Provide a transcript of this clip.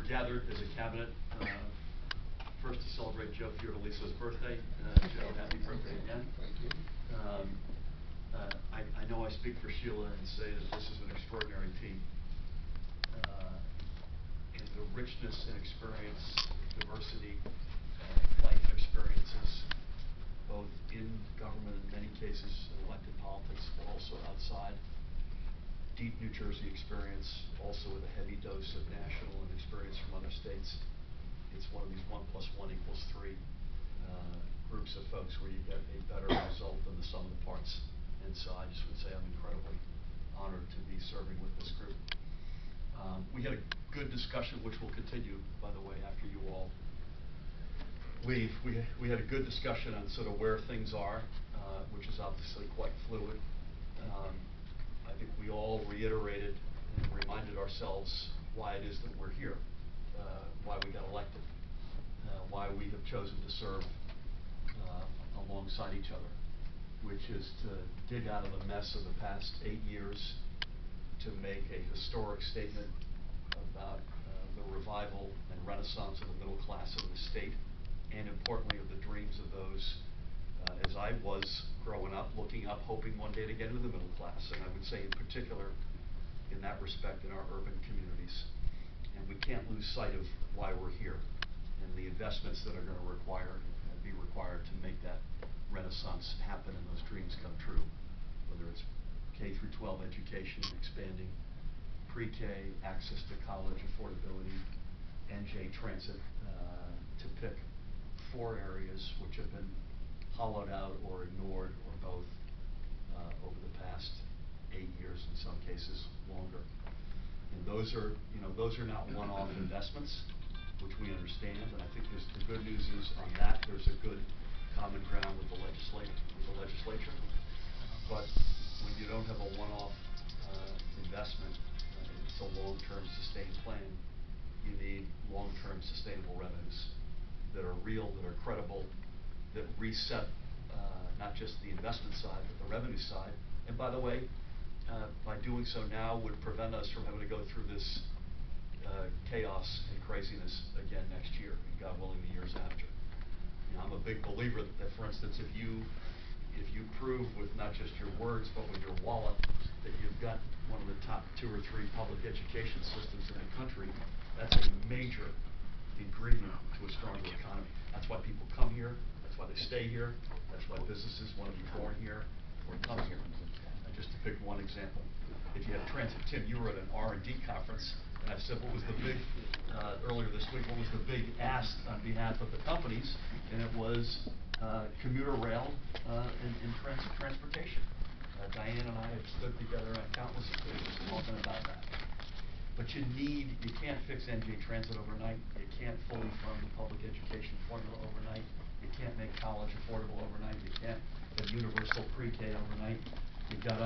gathered as a cabinet, first to celebrate Joe Fiordaliso's birthday. Joe, happy birthday again. Thank you. I know I speak for Sheila and say that this is an extraordinary team. And the richness and experience, diversity, life experiences, both in government in many cases, elected politics, but also outside. Deep New Jersey experience, also with a heavy dose of national and experience from other states. It's one of these 1 + 1 = 3 groups of folks where you get a better result than the sum of the parts. And so I just would say I'm incredibly honored to be serving with this group. We had a good discussion, which will continue, by the way, after you all leave. We had a good discussion on sort of where things are, which is obviously quite fluid. I think we all reiterated and reminded ourselves why it is that we're here, why we got elected, why we have chosen to serve alongside each other, which is to dig out of the mess of the past 8 years to make a historic statement about the revival and renaissance of the middle class of the state, and importantly of the dreams of those, as I was growing up, looking up, hoping one day to get into the middle class, and I would say in particular, in that respect, in our urban communities. And we can't lose sight of why we're here, and the investments that are going to be required to make that renaissance happen and those dreams come true, whether it's K-12 education, expanding pre-K, access to college, affordability, NJ Transit, to pick 4 areas which have been hollowed out or ignored or both over the past 8 years, in some cases longer. And those are not one-off investments, which we understand. And I think the good news is on that there's a good common ground with the legislature. But when you don't have a one-off investment, it's a long-term sustained plan. You need long-term sustainable revenues that are real, that are credible, that reset not just the investment side, but the revenue side. And by the way, by doing so now would prevent us from having to go through this chaos and craziness again next year, and God willing, the years after. I'm a big believer that, for instance, if you prove with not just your words, but with your wallet, that you've got one of the top 2 or 3 public education systems in the country, that's a major ingredient to a stronger economy. That's why people come here. That's why they stay here. That's why businesses want to be born here or come here. Just to pick one example. If you have transit, Tim, you were at an R&D conference, and I said, what was the big, earlier this week, what was the big ask on behalf of the companies? And it was commuter rail and transportation. Diane and I have stood together on countless occasions talking about that. But you can't fix NJ Transit overnight. You can't fully fund the public education formula overnight. You can't make college affordable overnight. You can't have universal pre-K overnight. You gotta